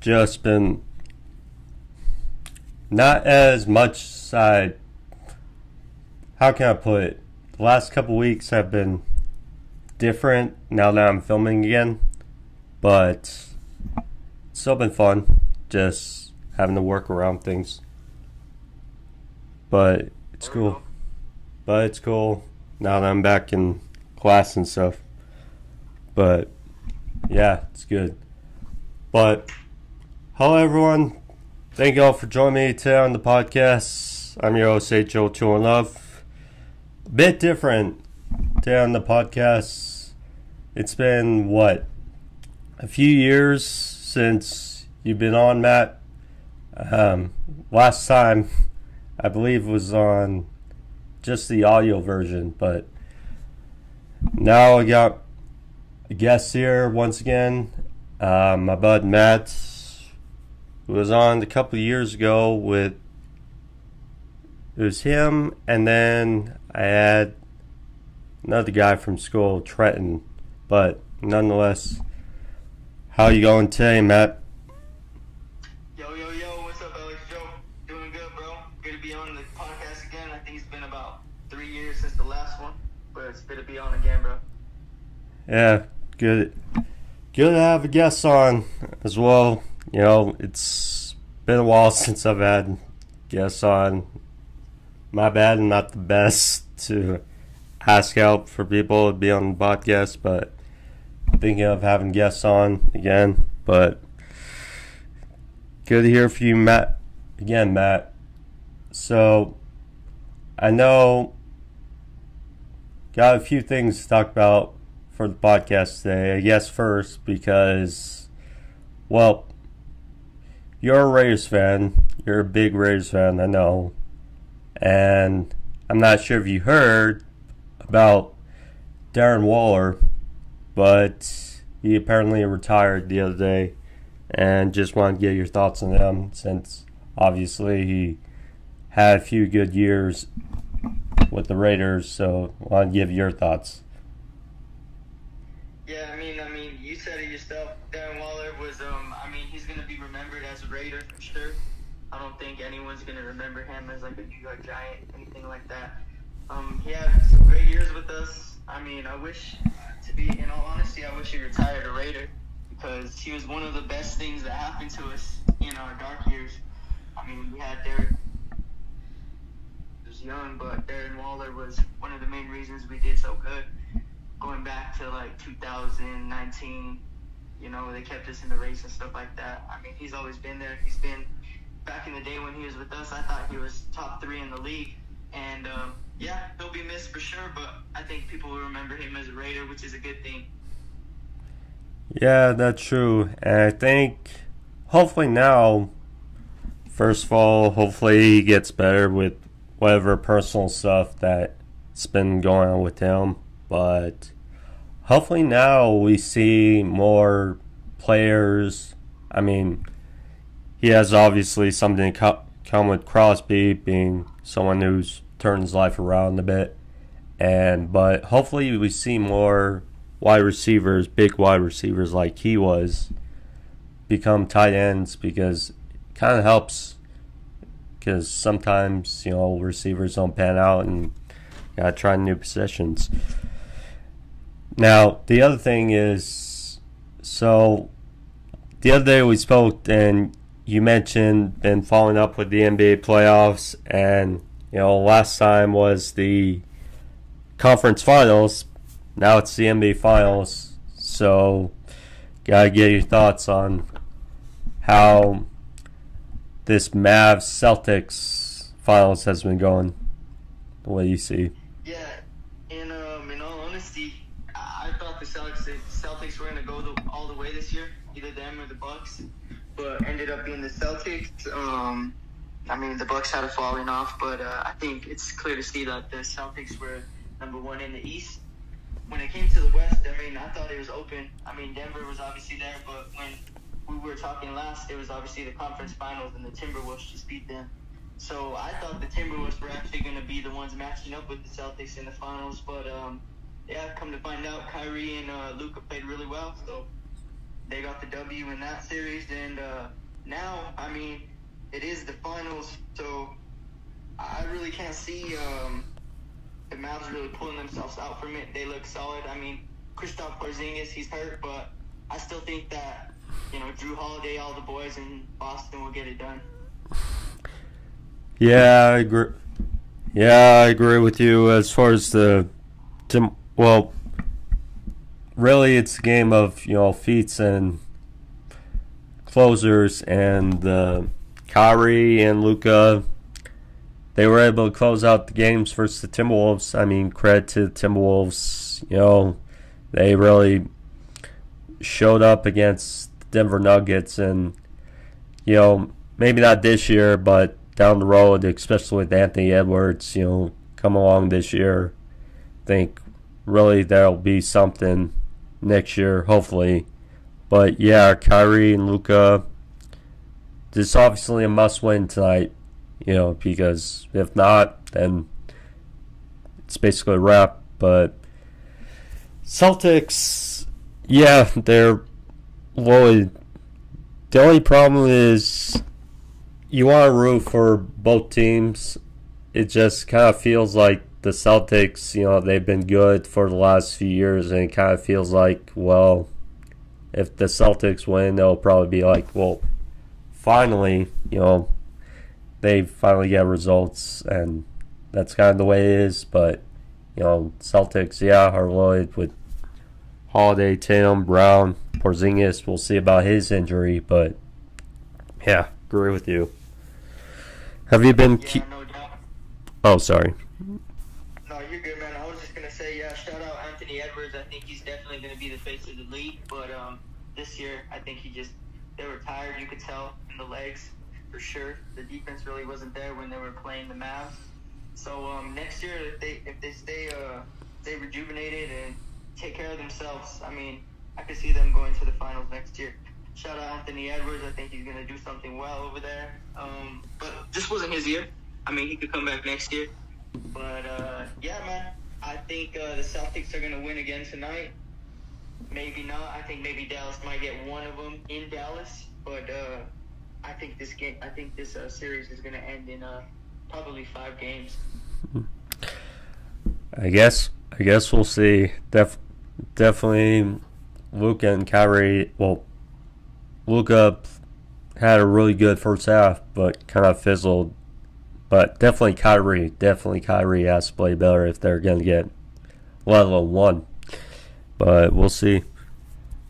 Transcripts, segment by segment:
just been not as much side. How can I put it? The last couple weeks have been different now that I'm filming again, but it's still been fun. Just having to work around things, but it's cool. But it's cool now that I'm back in class and stuff. But yeah, it's good. But hello everyone. Thank you all for joining me today on the podcast. I'm your host, H.O. Chill and Love. A bit different today on the podcast. It's been, a few years since you've been on, Matt. Last time, I believe, was on just the audio version, but now I got a guest here once again. My bud Matt, who was on a couple of years ago with, it was him, and then I had another guy from school, Trenton. But nonetheless, how you going today, Matt? Yo, what's up, Alex Joe? Doing good, bro. Good to be on the podcast again. I think it's been about 3 years since the last one, but it's good to be on again, bro. Yeah, good. Good to have a guest on as well. You know, it's been a while since I've had guests on. My bad, I'm not the best to ask help for people to be on the podcast, but thinking of having guests on again. But good to hear from you, Matt. Again, Matt. So I know got a few things to talk about for the podcast today. I guess first because, well, you're a Raiders fan. You're a big Raiders fan, I know. And I'm not sure if you heard about Darren Waller, but he apparently retired the other day, and just want to get your thoughts on him, since obviously he had a few good years with the Raiders, so I want to give your thoughts. Yeah, I mean, you said it yourself. Darren Waller was, he's going to be remembered as a Raider for sure. I don't think anyone's going to remember him as like a New York Giant, anything like that. He had some great years with us. I mean, I wish, in all honesty, I wish he retired a Raider, because he was one of the best things that happened to us in our dark years. I mean, we had Derek, he was young, but Darren Waller was one of the main reasons we did so good. Going back to like 2019, they kept us in the race and stuff like that. I mean, he's always been there. He's been, back in the day when he was with us, I thought he was top 3 in the league. And, yeah, he'll be missed for sure, but I think people will remember him as a Raider, which is a good thing. Yeah, that's true. And I think, hopefully now, first of all, hopefully he gets better with whatever personal stuff that's been going on with him. But hopefully now we see more players. I mean, he has obviously something to come with Crosby being someone who's turned his life around a bit. But hopefully we see more wide receivers, big wide receivers like he was, become tight ends, because it kind of helps, because sometimes, receivers don't pan out and gotta try new positions. Now, the other thing is, so the other day we spoke and you mentioned been following up with the NBA playoffs, and last time was the conference finals. Now it's the NBA finals. So, gotta get your thoughts on how this Mavs Celtics finals has been going. What do you see? Yeah, in all honesty, I thought the Celtics were gonna go all the way this year, either them or the Bucks, but ended up being the Celtics. The Bucks had a falling off, but I think it's clear to see that the Celtics were number 1 in the East. When it came to the West, I thought it was open. Denver was obviously there, but when we were talking last, it was obviously the conference finals, and the Timberwolves just beat them. So I thought the Timberwolves were actually going to be the ones matching up with the Celtics in the finals, but come to find out, Kyrie and Luka played really well. So they got the W in that series, and now, I mean, it is the finals, so I really can't see the Mavs really pulling themselves out from it. They look solid. I mean, Kristaps Porzingis, he's hurt, but I still think that, Drew Holiday, all the boys in Boston will get it done. Yeah, I agree. Yeah, I agree with you as far as well, really it's a game of, feats and closers, and Kyrie and Luka, they were able to close out the games versus the Timberwolves. I mean, credit to the Timberwolves. They really showed up against the Denver Nuggets, and maybe not this year, but down the road, especially with Anthony Edwards, come along this year. I think really there'll be something next year, hopefully. But yeah, Kyrie and Luka, this is obviously a must-win tonight, because if not, then it's basically a wrap. But Celtics, yeah, they're loaded. The only problem is you want to root for both teams. It just kind of feels like the Celtics, they've been good for the last few years, and it kind of feels like, well, if the Celtics win, they'll probably be like, well, finally, they finally get results, and that's kind of the way it is. But, Celtics, yeah, are loaded with Holiday, Tatum, Brown, Porzingis. We'll see about his injury, but yeah, agree with you. Have you been? Yeah, no doubt. Oh, sorry. No, you're good, man. I was just gonna say, yeah, shout out Anthony Edwards. I think he's definitely gonna be the face of the league. But this year, I think they were tired. You could tell in the legs for sure. The defense really wasn't there when they were playing the Mavs. So next year, if they stay rejuvenated and take care of themselves, I mean, I could see them going to the finals next year. Shout out Anthony Edwards. I think he's going to do something well over there. But this wasn't his year. I mean, he could come back next year. But, yeah, man, I think the Celtics are going to win again tonight. Maybe not. I think maybe Dallas might get one of them in Dallas. But I think this series is going to end in probably 5 games. I guess we'll see. Definitely Luka and Kyrie. Well, Luka had a really good first half, but kind of fizzled. But definitely Kyrie has to play better if they're going to get let alone one. But we'll see.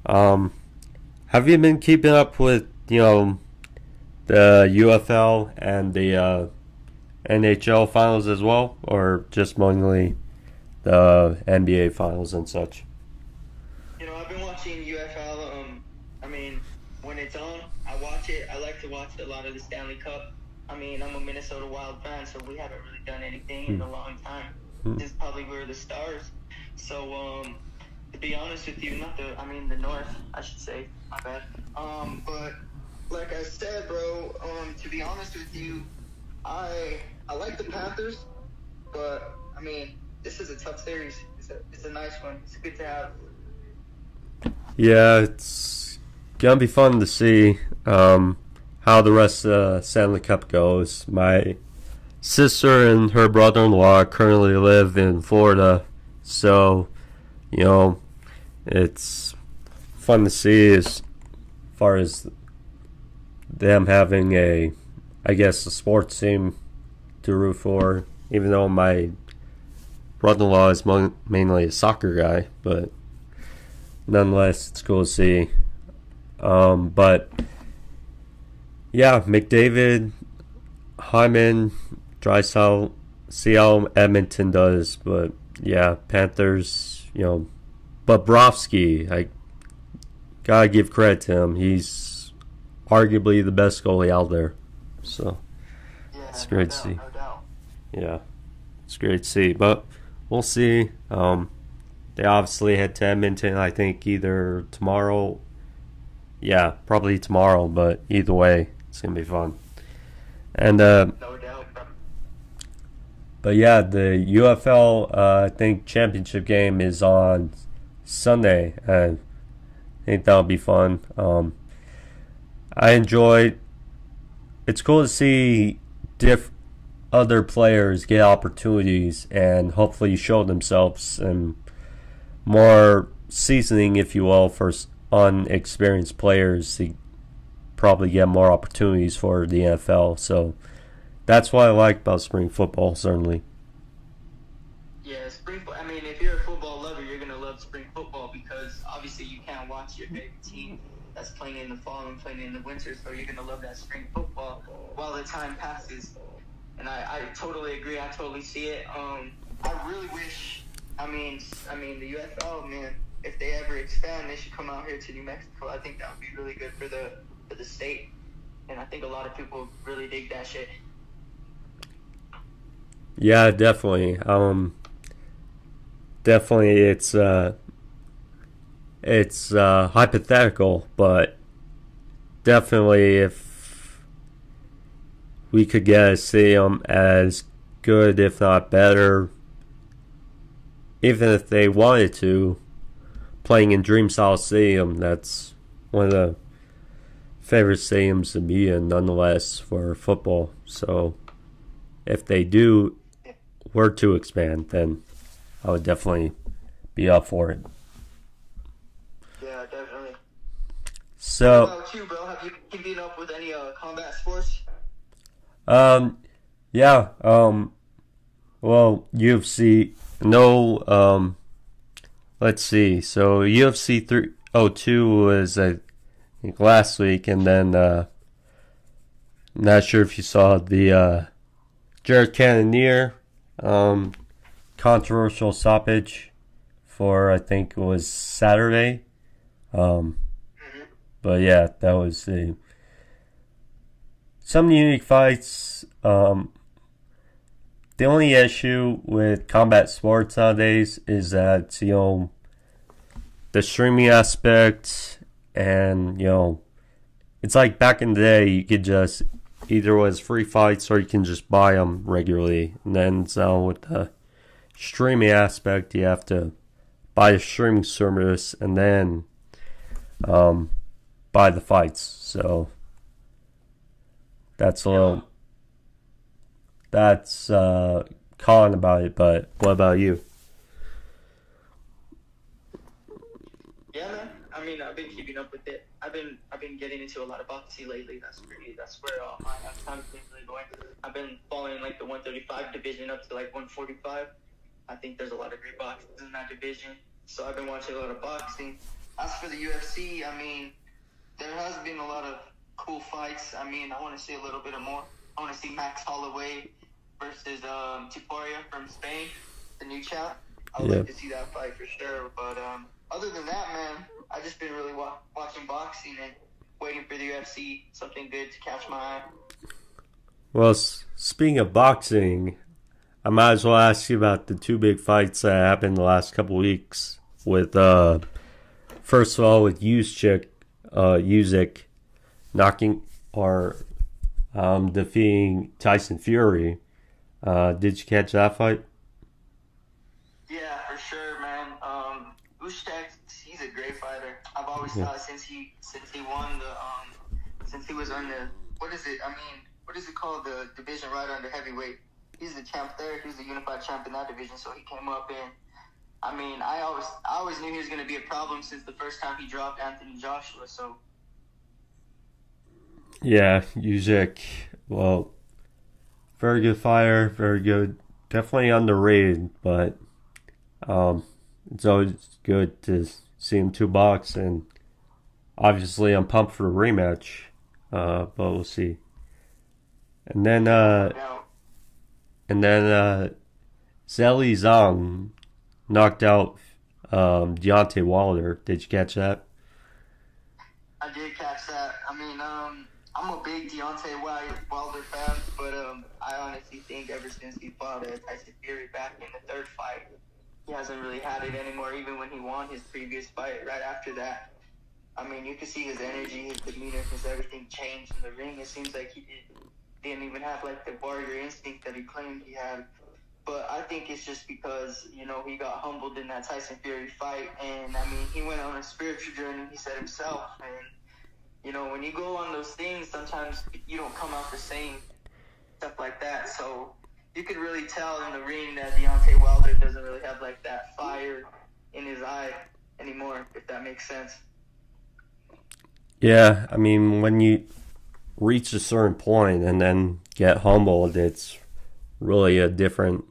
Have you been keeping up with, the UFL and the NHL finals as well, or just mainly the NBA finals and such? I've been watching UFL. I mean, when it's on, I watch it. I like to watch a lot of the Stanley Cup. I mean, I'm a Minnesota Wild fan, so we haven't really done anything in a long time. This is probably where the stars. So, to be honest with you, the North, I should say, my bad. But like I said, bro, to be honest with you, I like the Panthers, but I mean, this is a tough series. It's a nice one. It's good to have. Yeah, it's gonna be fun to see how the rest of the Stanley Cup goes. My sister and her brother-in-law currently live in Florida, so it's fun to see as far as them having a sports team to root for, even though my brother-in-law is mainly a soccer guy, but nonetheless, it's cool to see. But yeah, McDavid, Hyman, Draisaitl, see how Edmonton does, but yeah, Panthers, Bobrovsky, I gotta give credit to him. He's arguably the best goalie out there, so it's great to see. No doubt. Yeah, it's great to see, but we'll see. They obviously head to Edmonton, I think, either tomorrow. Yeah, probably tomorrow, but either way, it's going to be fun. And No doubt. but yeah, the UFL, I think, championship game is on Sunday. And I think that'll be fun. I enjoyed. It's cool to see other players get opportunities and hopefully show themselves and more seasoning, if you will, for unexperienced players to probably get more opportunities for the NFL. So that's what I like about spring football, certainly. Yeah, I mean, if you're a football lover, you're gonna love spring football because obviously you can't watch your favorite team that's playing in the fall and playing in the winter, so you're gonna love that spring football while the time passes. And I totally agree. I totally see it. I really wish. The UFL, man. If they ever expand, they should come out here to New Mexico. I think that would be really good for the state, and I think a lot of people really dig that shit. Yeah, definitely. Definitely, it's hypothetical, but definitely if we could get a stadium as good, if not better, even if they wanted to, playing in Dream South Stadium, that's one of the favorite stadiums to be in, nonetheless, for football. So if they were to expand, then I would definitely be up for it. Yeah, definitely. So, what about you, bro? Have you been keeping up with any combat sports? yeah, well, UFC, no, let's see. So UFC 302 was, I think, last week, and then, not sure if you saw the, Jared Cannonier, controversial stoppage for, I think it was Saturday. But yeah, that was some unique fights. The only issue with combat sports nowadays is that, the streaming aspect, and, it's like back in the day, you could just either was free fights or you can just buy them regularly. And then, so with the streaming aspect, you have to buy a streaming service and then buy the fights. So that's con about it. But what about you? Yeah, man. I've been keeping up with it. I've been getting into a lot of boxing lately. That's where my time's been really going. I've been following like the 135 division up to like 145. I think there's a lot of great boxers in that division. So I've been watching a lot of boxing. As for the UFC, there has been a lot of cool fights. I want to see a little bit more. I want to see Max Holloway versus Tiporia from Spain, the new champ. I would like to see that fight for sure. But other than that, man, I've just been really watching boxing and waiting for the UFC, something good to catch my eye. Well, speaking of boxing, I might as well ask you about the two big fights that happened the last couple weeks. With first of all, with Usyk knocking or defeating Tyson Fury. Did you catch that fight? Yeah, for sure, man. Usyk, he's a great fighter. I've always thought since he won since he was on the what is it called, the division right under heavyweight. He's the champ there. He's the unified champ in that division. So he came up in. I always knew he was going to be a problem since the first time he dropped Anthony Joshua. So. Yeah, Usyk. Well, very good fighter. Very good. Definitely underrated, but it's always good to see him box, and obviously I'm pumped for a rematch. But we'll see. And then Zhilei Zhang knocked out Deontay Wilder. Did you catch that? I did catch that. I'm a big Deontay Wilder fan, but I honestly think ever since he fought Tyson Fury back in the third fight, he hasn't really had it anymore. Even when he won his previous fight, right after that, you could see his energy, his demeanor, because everything changed in the ring. It seems like he didn't even have like the warrior instinct that he claimed he had. But I think it's just because, he got humbled in that Tyson Fury fight. And, I mean, he went on a spiritual journey, he said himself. And, when you go on those things, sometimes you don't come out the same, stuff like that. So you could really tell in the ring that Deontay Wilder doesn't really have, like, that fire in his eye anymore, if that makes sense. Yeah, I mean, when you reach a certain point and then get humbled, it's really a different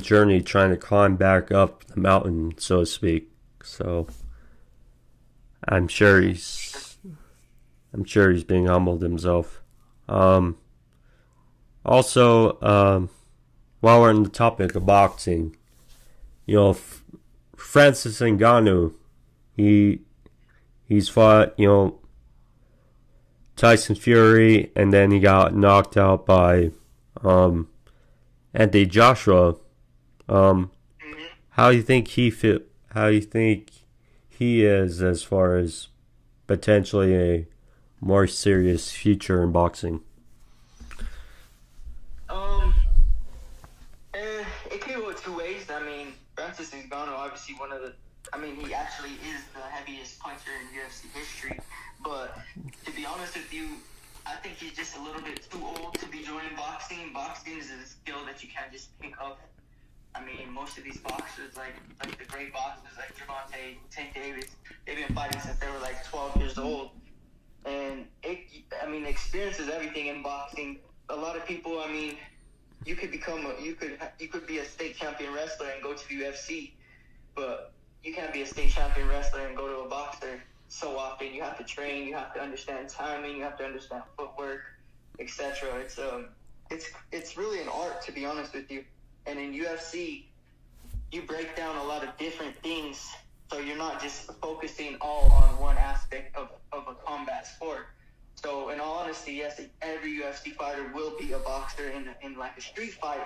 journey trying to climb back up the mountain, so to speak. So I'm sure he's being humbled himself. Also, while we're on the topic of boxing, Francis Ngannou, he's fought, Tyson Fury, and then he got knocked out by Anthony Joshua. How do you think how do you think he is as far as potentially a more serious future in boxing? It could go two ways. I mean, Francis Ngannou, obviously he actually is the heaviest puncher in UFC history. But to be honest with you, I think he's just a little bit too old to be joining boxing. Boxing is a skill that you can't just pick up. I mean, most of these boxers, like the great boxers like Gervonta, Tank Davis, they've been fighting since they were like 12 years old. And experience is everything in boxing. A lot of people, you could be a state champion wrestler and go to the UFC, but you can't be a state champion wrestler and go to a boxer so often. You have to train, you have to understand timing, you have to understand footwork, etc. It's really an art, to be honest with you. And in UFC, you break down a lot of different things, so you're not just focusing all on one aspect of a combat sport. So in all honesty, yes, every UFC fighter will be a boxer in like a street fight,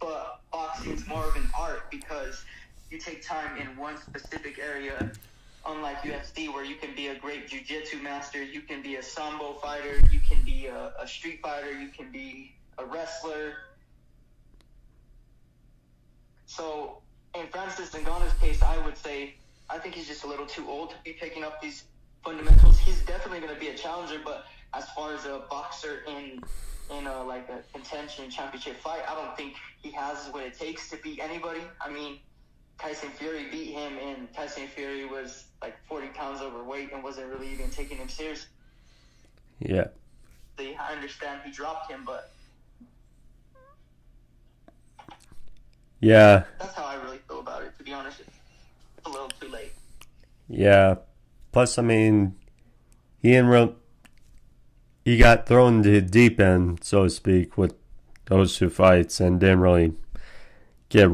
but boxing is more of an art because you take time in one specific area, unlike UFC, where you can be a great jiu-jitsu master, you can be a sambo fighter, you can be a street fighter, you can be a wrestler. So in Francis Ngannou's case, I would say I think he's just a little too old to be picking up these fundamentals. He's definitely going to be a challenger, but as far as a boxer in a contention championship fight, I don't think he has what it takes to beat anybody. I mean, Tyson Fury beat him, and Tyson Fury was like 40 pounds overweight and wasn't really even taking him serious. Yeah. I understand he dropped him, but yeah, that's how I really feel about it, to be honest. It's a little too late. Yeah. Plus, he got thrown into the deep end, so to speak, with those two fights, and didn't really get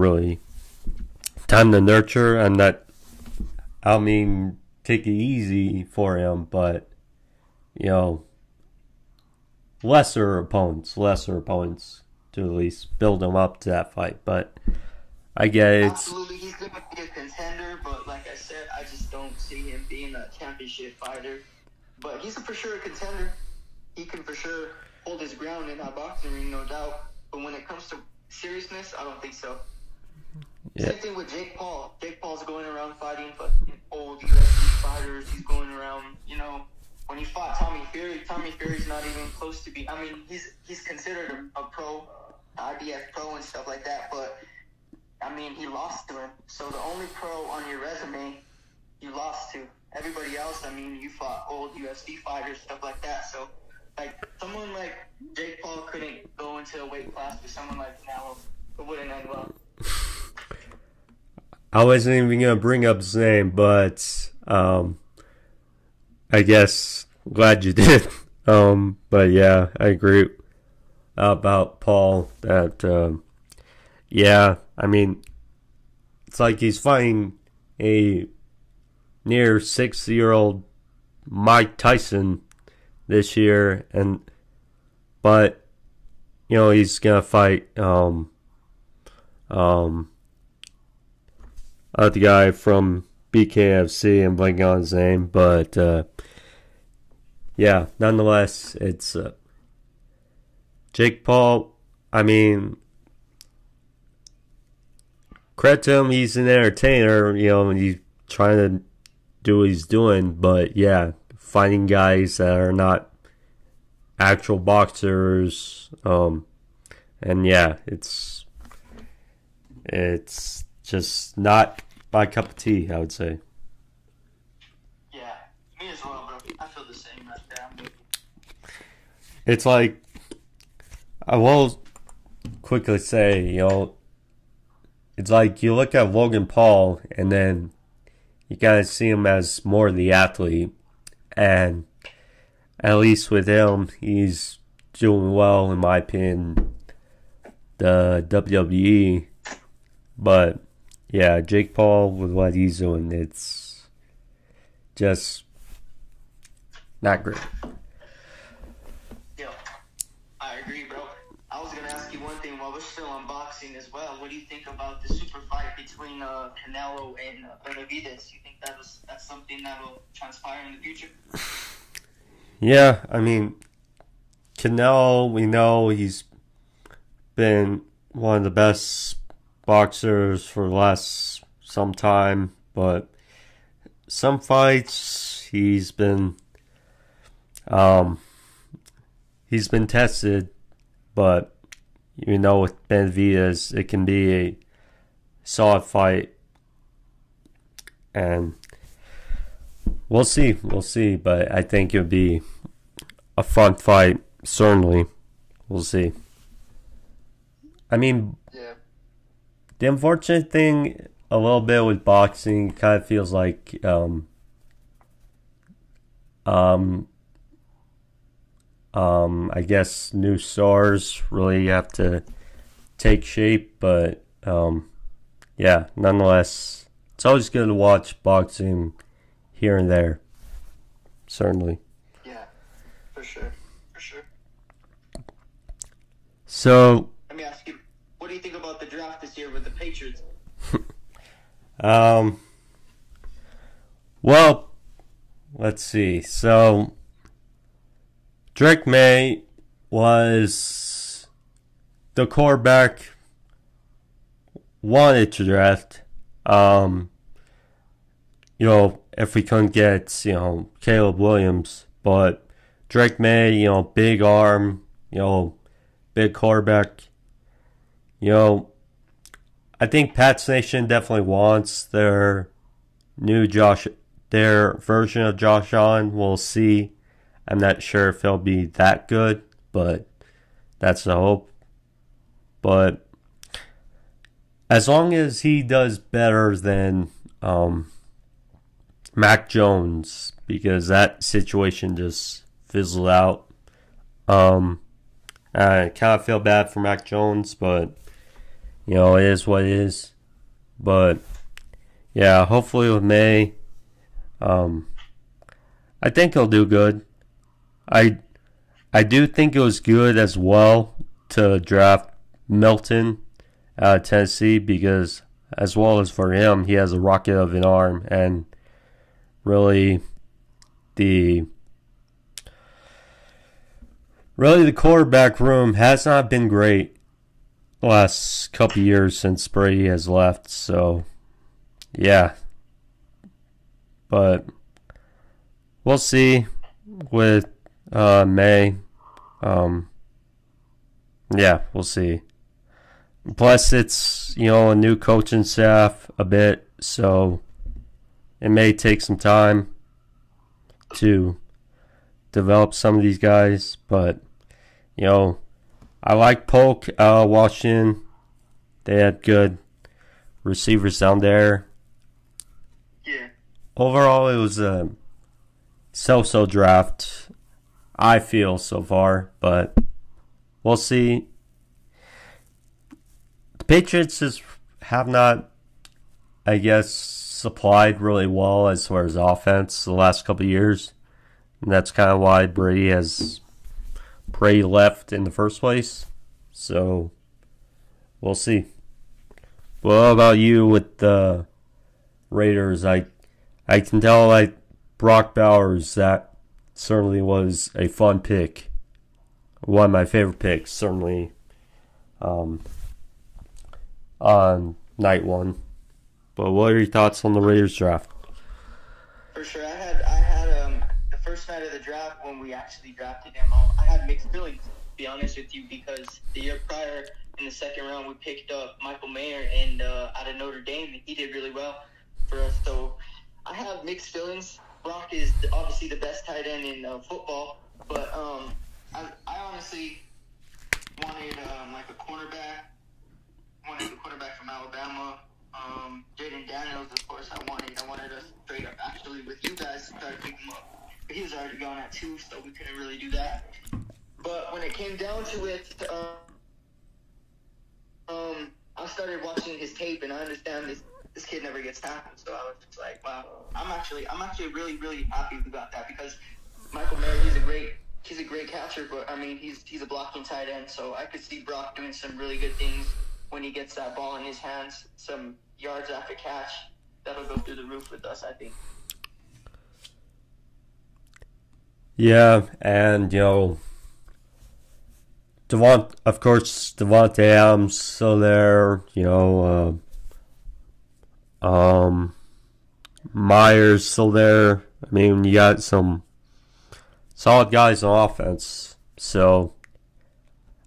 time to nurture. And that, take it easy for him, but lesser opponents to at least build him up to that fight. But I get it. Absolutely, he's going to be a contender, but like I said, I just don't see him being a championship fighter. But he's for sure a contender. He can for sure hold his ground in that boxing ring, no doubt. But when it comes to seriousness, I don't think so. Yeah. Same thing with Jake Paul. Jake Paul's going around fighting fucking old UFC fighters. He's going around, when he fought Tommy Fury's not even close to be. He's considered a pro, IBF pro and stuff like that, but he lost to him. So the only pro on your resume you lost to. Everybody else, you fought old UFC fighters, stuff like that. So, someone like Jake Paul couldn't go into a weight class with someone like Canelo. It wouldn't end well. I wasn't even going to bring up his name, but I guess glad you did. But yeah, I agree about Paul that, it's like he's fighting a near 60-year-old Mike Tyson this year, but he's gonna fight the guy from BKFC and blanking on his name, but nonetheless, it's Jake Paul. I mean, credit to him, he's an entertainer, and he's trying to do what he's doing. But yeah, finding guys that are not actual boxers, and yeah, it's just not my cup of tea, I would say. Yeah, me as well, bro. I feel the same right there. I'm with you. It's like, I will quickly say, it's like you look at Logan Paul and then you kind of see him as more the athlete, and at least with him, he's doing well in my opinion, the WWE. But yeah, Jake Paul with what he's doing, it's just not great. Yo, I agree, bro. I was gonna ask you one thing while we're still on boxing as well. What do you think about the super fight between Canelo and Benavidez? You think that's something that'll transpire in the future? Yeah, I mean, Canelo, we know he's been one of the best boxers for the last some time, but some fights um he's been tested, but with Benavidez it can be a solid fight, and we'll see, but I think it would be a fun fight, certainly. We'll see. I mean, Yeah. the unfortunate thing a little bit with boxing kind of feels like I guess new stars really have to take shape, but yeah, nonetheless, it's always good to watch boxing here and there, certainly. Yeah, for sure. For sure. So, Let me ask you, what do you think about the draft this year with the Patriots? well, let's see. So, Drake May was the quarterback wanted to draft. If we couldn't get, Caleb Williams, but Drake May, big arm, big quarterback. I think Pats Nation definitely wants their version of Josh Allen. We'll see. I'm not sure if he'll be that good, but that's the hope. But as long as he does better than Mac Jones, because that situation just fizzled out. I kind of feel bad for Mac Jones, but it is what it is. But yeah, hopefully with May, I think he'll do good. I do think it was good as well to draft Milton out of Tennessee, because as well as for him, he has a rocket of an arm, and really the quarterback room has not been great the last couple years since Brady has left. So yeah, but we'll see with May. Yeah, we'll see. Plus, it's a new coaching staff a bit, so it may take some time to develop some of these guys. But I like Polk, Washington. They had good receivers down there. Yeah. Overall, it was a so-so draft, I feel, so far, but we'll see. The Patriots just have not, I guess, supplied really well as far as offense the last couple of years. And that's kind of why Brady left in the first place. So we'll see. Well, how about you with the Raiders? I can tell, like, Brock Bowers, that certainly was a fun pick. One of my favorite picks, certainly, um, on night one. But what are your thoughts on the Raiders draft? For sure, I had the first night of the draft when we actually drafted him. I had mixed feelings, to be honest with you, because the year prior in the second round we picked up Michael Mayer and out of Notre Dame, and he did really well for us. So I have mixed feelings. Brock is obviously the best tight end in football, but I honestly wanted like a cornerback. Wanted a quarterback from Alabama. Jaden Daniels, of course, I wanted us straight up actually with you guys to try to pick him up. But he was already gone at 2, so we couldn't really do that. But when it came down to it, I started watching his tape, and I understand this kid never gets tackled. So I was just like, wow, I'm actually really, really happy we got that, because Michael Mayer, he's a great catcher, but I mean he's a blocking tight end, so I could see Brock doing some really good things when he gets that ball in his hands, some yards after catch. That'll go through the roof with us, I think. Yeah, and of course, Devontae Adams still there. Myers still there. I mean, you got some solid guys on offense. So,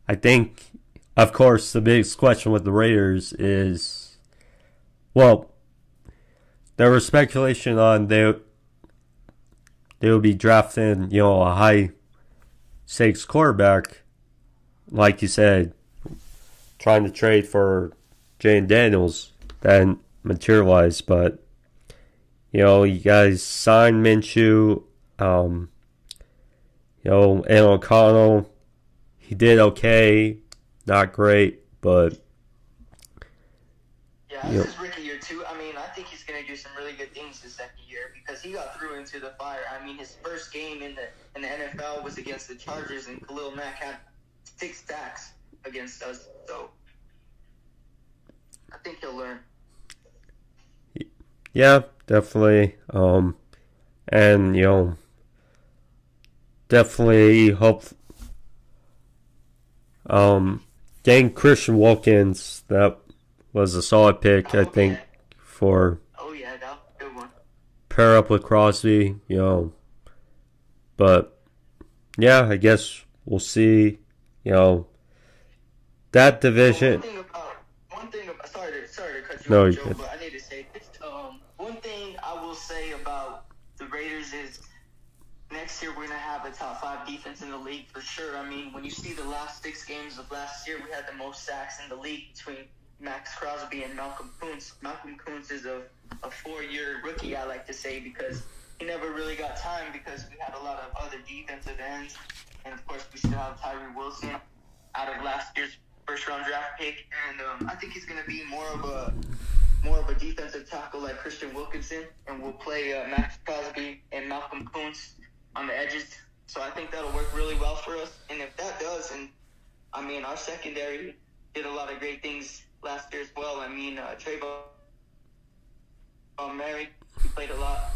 I think, of course, the biggest question with the Raiders is, well, there was speculation on they will be drafting, a high stakes quarterback, like you said, trying to trade for Jaden Daniels. That didn't materialize, but you guys signed Minshew, and O'Connell. He did okay, not great, but yeah, this is rookie year too. I mean, I think he's going to do some really good things his second year, because he got through into the fire. I mean, his first game in the NFL was against the Chargers, and Khalil Mack had 6 sacks against us. So I think he'll learn. Yeah, definitely. And definitely hope. Getting Christian Wilkins, that was a solid pick, I think, for. Oh yeah, that was a good one. Pair up with Crosby, But yeah, I guess we'll see. That division. One thing about sorry to cut you No, off, Joe, but I need to say this. One thing I will say about the Raiders is next year we're going to have a top 5 defense in the league for sure. I mean, when you see the last 6 games of last year, we had the most sacks in the league between Max Crosby and Malcolm Kuntz. Malcolm Kuntz is a 4-year rookie, I like to say, because he never really got time because we had a lot of other defensive ends. And, of course, we still have Tyree Wilson out of last year's first-round draft pick. And I think he's going to be more of a defensive tackle like Christian Wilkinson, and we'll play Max Crosby and Malcolm Kuntz on the edges. So I think that'll work really well for us. And if that does, and I mean, our secondary did a lot of great things last year as well. I mean, Trayvon Mary, he played a lot.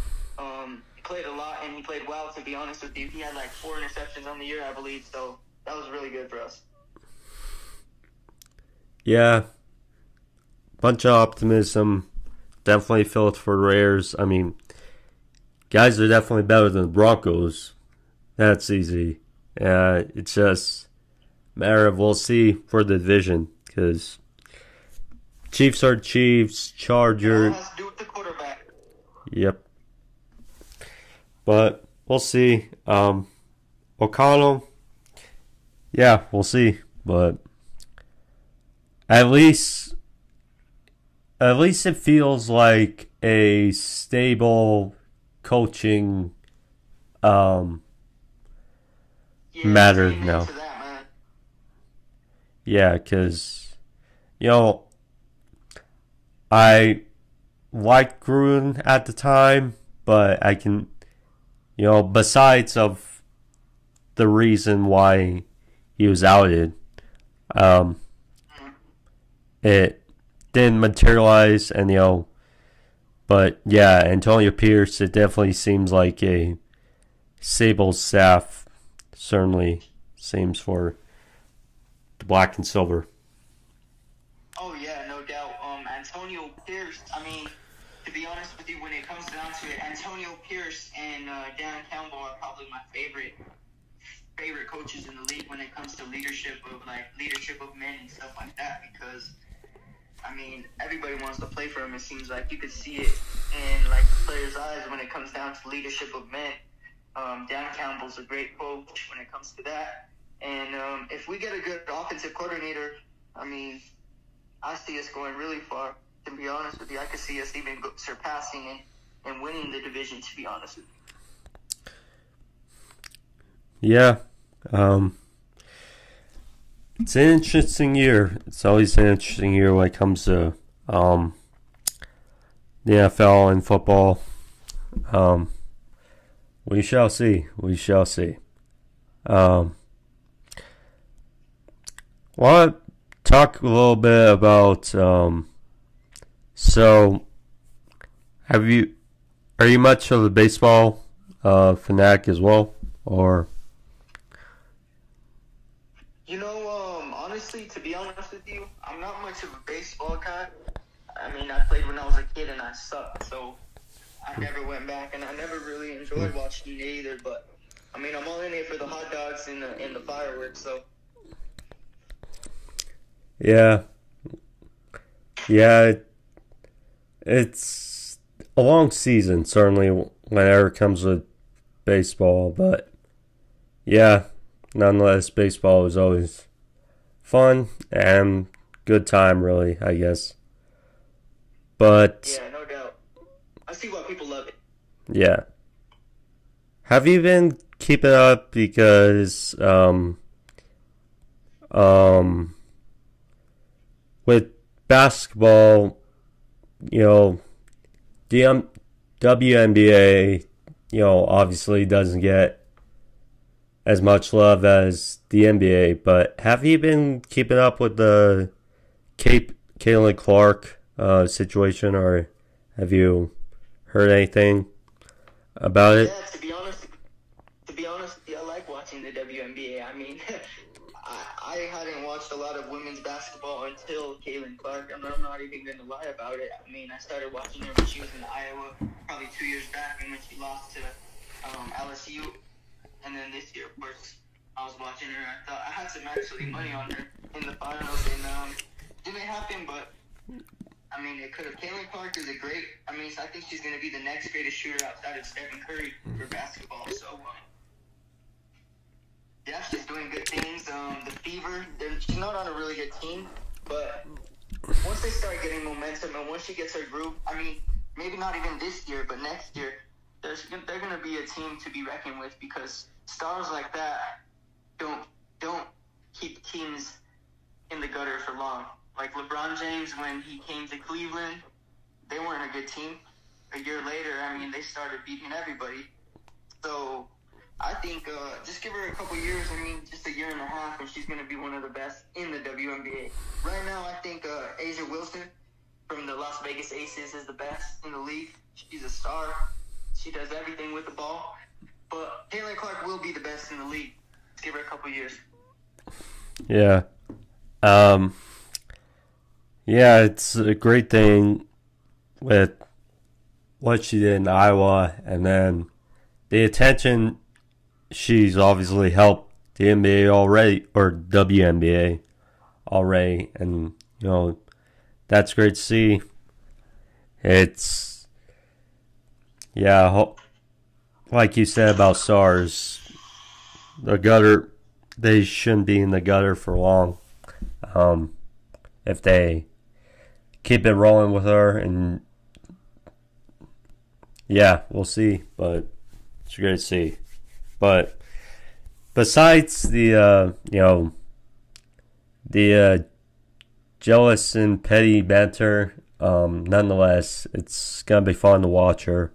And he played well, to be honest with you. He had like 4 interceptions on the year, I believe. So that was really good for us. Yeah. Bunch of optimism. Definitely felt for the Raiders. I mean, guys are definitely better than the Broncos. That's easy. It's just a matter of we'll see for the division, because Chiefs are Chiefs, Chargers. Has to do with the quarterback. Yep. But we'll see. O'Connell, yeah, we'll see. But at least it feels like a stable coaching matter now. Yeah, because I liked Gruden at the time, but I can, besides of the reason why he was outed, it didn't materialize, and but yeah, Antonio Pierce, it definitely seems like a stable staff. Certainly seems for the black and silver. to it. Antonio Pierce and Dan Campbell are probably my favorite coaches in the league when it comes to leadership of men and stuff like that. Because I mean, everybody wants to play for him. It seems like you could see it in like players' eyes when it comes down to leadership of men. Dan Campbell's a great coach when it comes to that. And if we get a good offensive coordinator, I mean, I see us going really far. To be honest with you, I could see us even surpassing and winning the division. To be honest with you. Yeah. It's an interesting year. It's always an interesting year when it comes to the NFL and football. We shall see. We shall see. Want to talk a little bit about. So, are you much of a baseball fanatic as well, or? Honestly, to be honest with you, I'm not much of a baseball guy. I mean, I played when I was a kid and I sucked, so I never went back, and I never really enjoyed watching it either. But I mean, I'm all in it for the hot dogs and the fireworks. So yeah, it's a long season certainly whenever it comes with baseball, but yeah, nonetheless, baseball is always fun and good time, really, I guess. But yeah, no doubt. I see why people love it. Yeah. Have you been keeping up because with basketball, the WNBA, obviously doesn't get as much love as the NBA, but have you been keeping up with the Caitlin Clark situation, or have you heard anything about it? Yeah, to be honest, I like watching the WNBA. I mean, I hadn't watched a lot of women's basketball until Caitlin Clark, and I'm not even going to lie about it. I mean, I started watching her when she was in Iowa, probably 2 years back, and when she lost to LSU. And then this year, of course, I was watching her. I had some actually money on her in the finals, and didn't happen. But I mean, it could have. Caitlin Clark is I think she's going to be the next greatest shooter outside of Stephen Curry for basketball. So yeah, she's doing good things. The Fever, she's not on a really good team, but once they start getting momentum and once she gets her groove, I mean, maybe not even this year, but next year, they're going to be a team to be reckoned with, because stars like that don't keep teams in the gutter for long. Like LeBron James, when he came to Cleveland, they weren't a good team. A year later, I mean, they started beating everybody. So I think just give her a couple years. I mean, just a year and a half, and she's going to be one of the best in the WNBA. Right now, I think A'ja Wilson from the Las Vegas Aces is the best in the league. She's a star. She does everything with the ball. But Caitlin Clark will be the best in the league. Let's give her a couple years. Yeah. Yeah, it's a great thing with what she did in Iowa, and then the attention she's obviously helped the NBA already, or WNBA already, and, that's great to see. It's, yeah, like you said about stars, the gutter, they shouldn't be in the gutter for long. If they keep it rolling with her, and yeah, we'll see, but it's great to see. But besides the jealous and petty banter, nonetheless, it's gonna be fun to watch her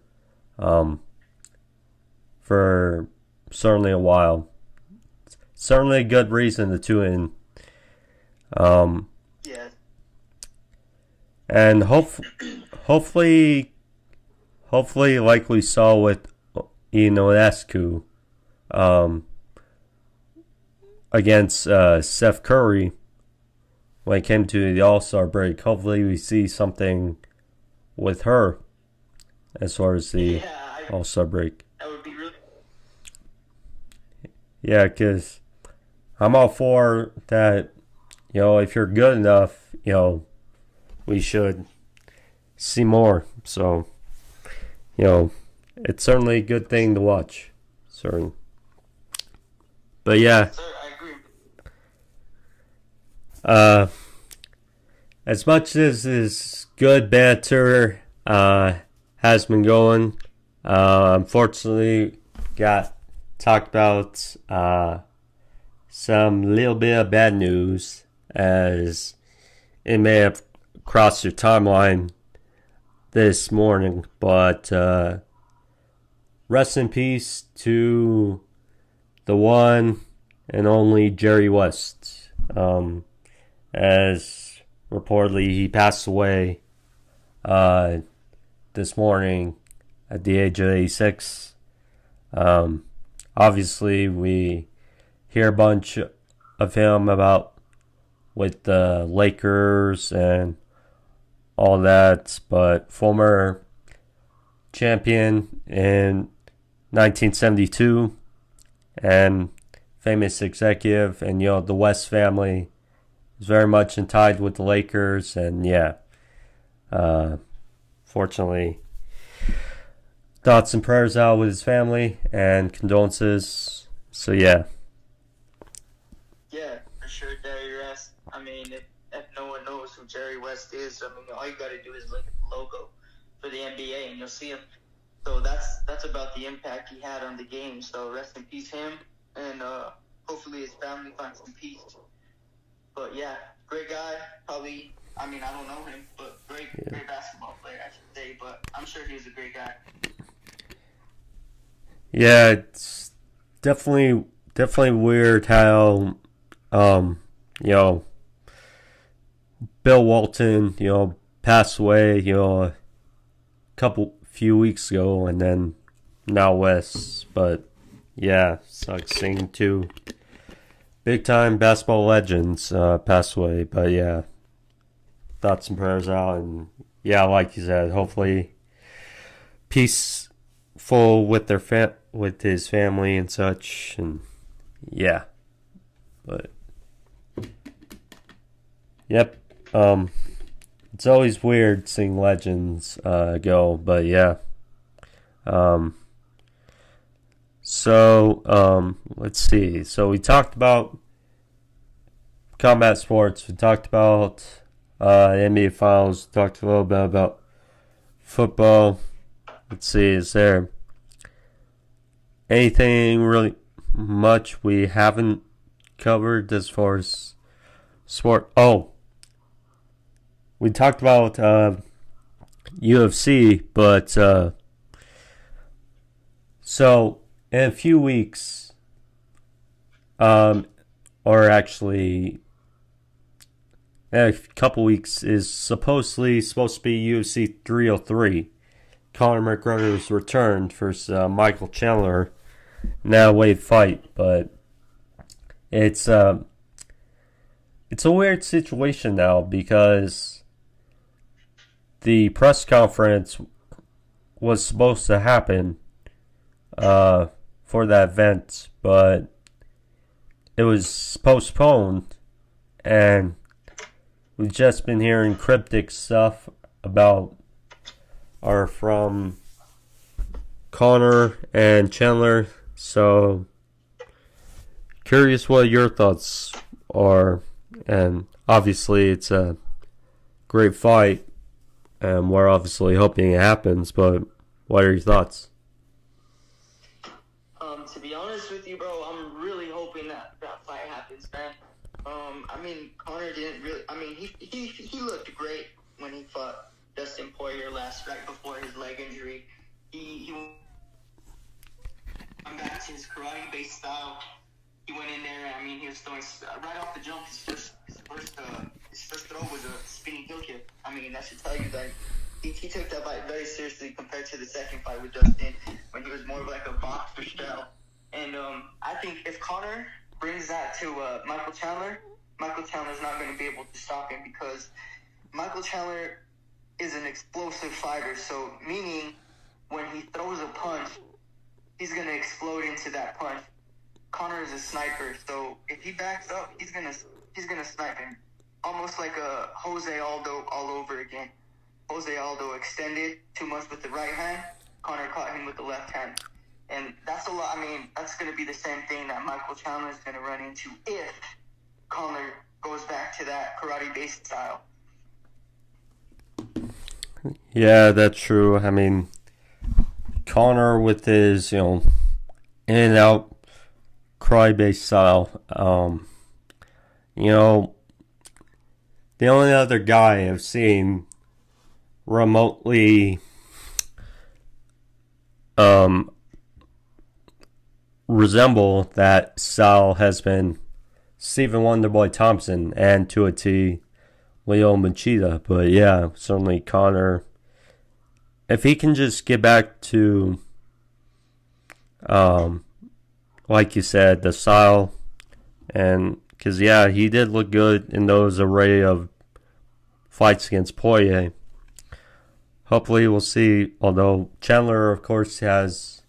for certainly a while. Certainly a good reason to tune in. Yeah. And hopefully, like we saw with Ionescu against Steph Curry when it came to the All-Star break, hopefully we see something with her as far as the Yeah, All-Star break. that would be really. Yeah, because I'm all for that. If you're good enough, we should see more. So, it's certainly a good thing to watch. Certain. But yeah, Sir, I agree. uh, as much as this good banter has been going, unfortunately, got talked about some little bit of bad news, as it may have crossed your timeline this morning, but rest in peace to the one and only Jerry West. As reportedly he passed away this morning at the age of 86. Obviously, we hear a bunch of him about with the Lakers and all that, but former champion in 1972 and famous executive, and the West family is very much tied with the Lakers, and yeah, fortunately, thoughts and prayers out with his family and condolences. So yeah. Yeah, for sure, Jerry West. I mean, if no one knows who Jerry West is, I mean, all you got to do is look at the logo for the NBA and you'll see him. So that's about the impact he had on the game. So rest in peace, him, and hopefully his family finds some peace. But yeah, great guy. Probably, I mean, I don't know him, but great basketball player, I should say. But I'm sure he was a great guy. Yeah, it's definitely weird how Bill Walton, passed away, a few weeks ago, and then now West. But yeah, sucks seeing two big time basketball legends pass away. But yeah, thoughts and prayers out, and yeah, like you said, hopefully peaceful with with his family and such, and yeah. But yep, it's always weird seeing legends go, but yeah. So let's see. So we talked about combat sports. We talked about NBA Finals. We talked a little bit about football. Let's see. Is there anything really much we haven't covered as far as sport? Oh, we talked about UFC, but so in a few weeks, or actually in a couple weeks, is supposed to be UFC 303. Conor McGregor's returned versus Michael Chandler in that weight fight, but it's a weird situation now because the press conference was supposed to happen for that event, but it was postponed, and we've just been hearing cryptic stuff from Conor and Chandler. So curious what your thoughts are, and obviously it's a great fight, and we're obviously hoping it happens, but what are your thoughts? To be honest with you, bro, I'm really hoping that fight happens, man. I mean, Conor didn't really. I mean, he looked great when he fought Dustin Poirier right before his leg injury. He went back to his karate-based style. He went in there. I mean, he was throwing right off the jump. His first throw was a spinning heel kick. I mean, that should tell you that he took that fight very seriously compared to the second fight with Dustin, when he was more of like a boxer style. And I think if Conor brings that to Michael Chandler's not going to be able to stop him, because Michael Chandler is an explosive fighter. So meaning when he throws a punch, he's gonna explode into that punch. Conor is a sniper, so if he backs up, he's gonna snipe him, almost like a Jose Aldo all over again. Jose Aldo extended too much with the right hand. Conor caught him with the left hand. And that's a lot. I mean, that's going to be the same thing that Michael Chandler is going to run into if Conor goes back to that karate-based style. Yeah, that's true. I mean, Conor with his, in and out karate-based style, the only other guy I've seen remotely resemble that style has been Stephen Wonderboy Thompson, and to a T, Leo Machida. But yeah, certainly Conor, if he can just get back to, like you said, the style, and because yeah, he did look good in those array of fights against Poirier. Hopefully we'll see, although Chandler, of course, has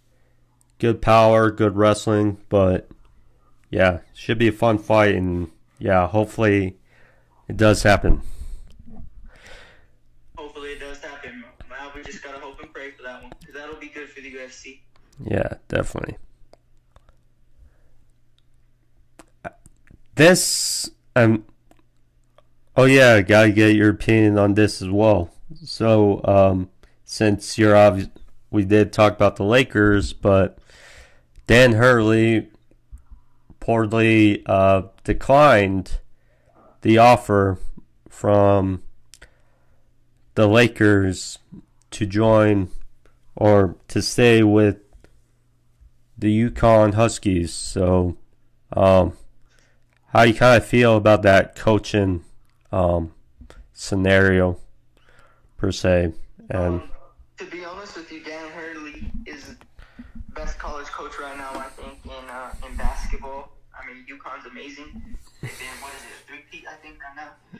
good power, good wrestling, but yeah, should be a fun fight, and yeah, hopefully it does happen. Hopefully it does happen. Well, we just gotta hope and pray for that one, because that'll be good for the UFC. Yeah, definitely. This, oh yeah, gotta get your opinion on this as well. So, since you're obvious, we did talk about the Lakers, but Dan Hurley reportedly declined the offer from the Lakers to join or to stay with the UConn Huskies. So, how do you kind of feel about that coaching scenario per se? And to be honest with you, Dan Hurley is the best college coach right now, I think, in basketball. I mean, UConn's amazing. They've been, what is it, a three-peat, I think, right now.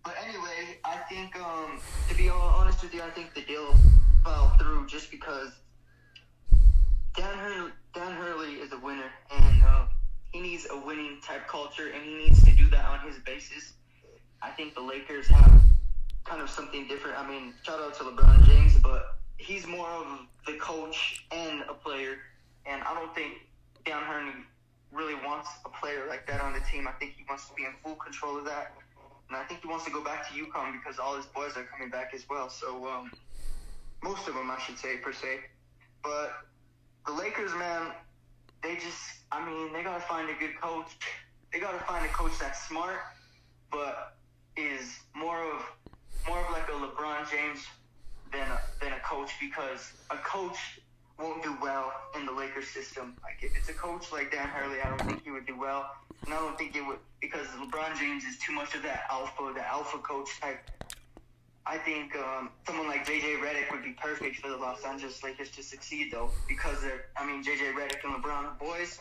But anyway, I think, to be honest with you, I think the deal fell through just because Dan Hurley is a winner, and he needs a winning type culture, and he needs to do that on his basis. I think the Lakers have kind of something different. I mean, shout out to LeBron James, but he's more of the coach and a player, and I don't think Dan Hurley really wants a player like that on the team. I think he wants to be in full control of that, and I think he wants to go back to UConn because all his boys are coming back as well. So, most of them, I should say, per se. But the Lakers, man, they gotta find a good coach. They gotta find a coach that's smart, but is more of like a LeBron James than a coach, because a coach won't do well in the Lakers system. Like, if it's a coach like Dan Hurley, I don't think he would do well. And I don't think it would, because LeBron James is too much of the alpha coach type. I think someone like J.J. Redick would be perfect for the Los Angeles Lakers to succeed, though, because J.J. Redick and LeBron are boys,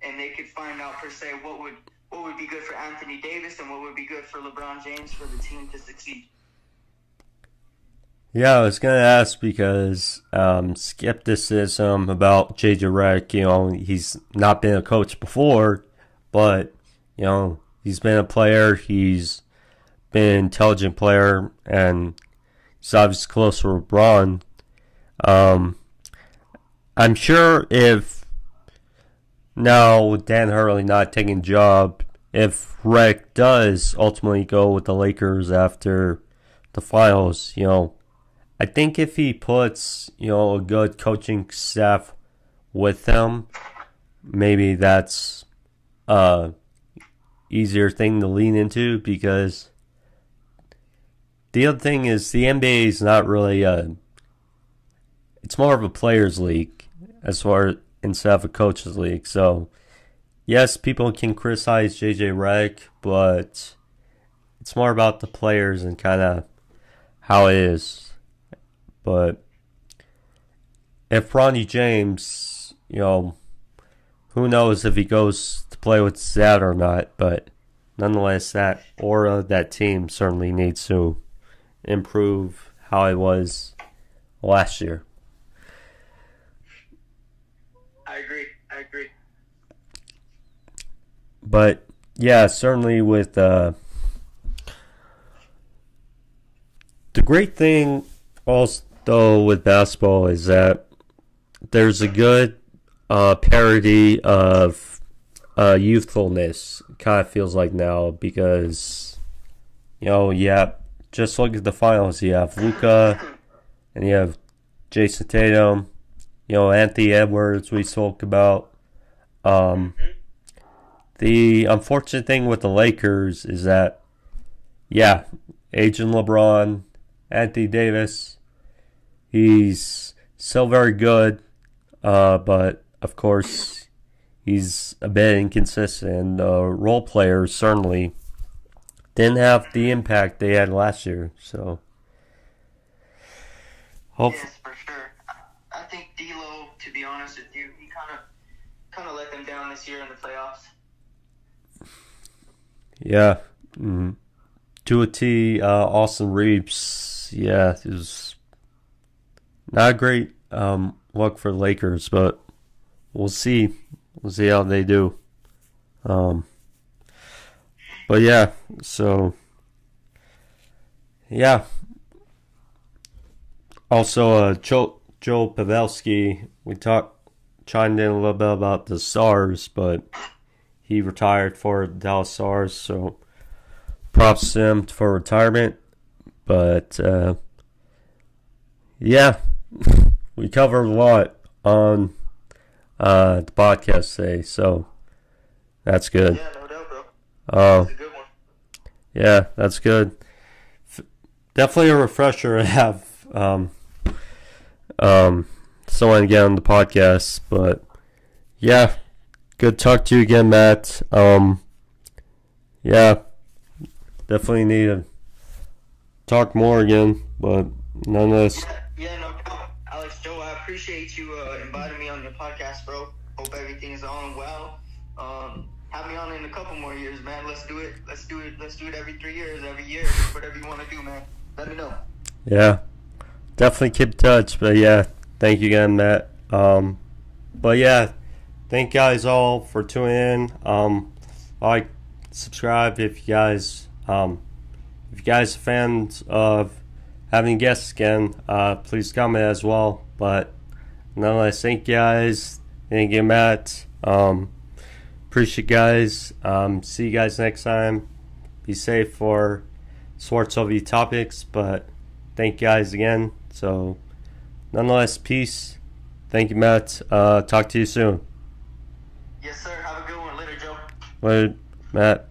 and they could find out, per se, what would be good for Anthony Davis and what would be good for LeBron James for the team to succeed. yeah, I was going to ask because skepticism about J.J. Redick, he's not been a coach before, but, he's been a player, he's been an intelligent player, and he's obviously close to LeBron. I'm sure if now with Dan Hurley not taking a job, if Redick does ultimately go with the Lakers after the finals, I think if he puts, a good coaching staff with him, maybe that's a easier thing to lean into, because the other thing is the NBA is not really it's more of a players' league instead of a coaches' league. So, yes, people can criticize J.J. Redick, but it's more about the players and kind of how it is. But if Bronny James, who knows if he goes to play with Zad or not, but nonetheless, that aura, that team certainly needs to improve how it was last year. I agree. I agree. But yeah, certainly with the great thing also with basketball is that there's a good parody of youthfulness. Kind of feels like now because just look at the finals. You have Luka and you have Jason Tatum. Anthony Edwards we spoke about. The unfortunate thing with the Lakers is that, Agent LeBron, Anthony Davis, he's still very good, but of course he's a bit inconsistent. Role players certainly didn't have the impact they had last year. So, Yes, for sure. I think D'Lo, to be honest with you, he kind of let them down this year in the playoffs. Yeah. Mm-hmm. To a T, Austin Reeves. Yeah, it was not a great luck for the Lakers, but we'll see. We'll see how they do. But yeah, so yeah. Also, Joe Pavelski, we chimed in a little bit about the Stars, but he retired for the Dallas Stars, so props to him for retirement. But we covered a lot on the podcast today, so that's good. Yeah, no doubt, bro. That's a good one. Yeah, that's good. Definitely a refresher to have someone again on the podcast, but yeah, good talk to you again, Matt. Yeah, definitely need to talk more again, but nonetheless. Yeah, no doubt. Alex, Joe, I appreciate you inviting me on your podcast, bro. Hope everything is on well. Have me on in a couple more years, man. Let's do it. Let's do it every 3 years, every year. Whatever you want to do, man. Let me know. Yeah, definitely keep in touch. But yeah, thank you again, Matt. But yeah, thank you guys all for tuning in. Like, subscribe if you guys are fans of having guests again. Please comment as well. But nonetheless, thank you guys. Thank you, Matt. Appreciate you guys. See you guys next time. Be safe for sports OV topics, but thank you guys again. So, nonetheless, peace. Thank you, Matt. Talk to you soon. Yes, sir. Have a good one. Later, Joe. Later, Matt.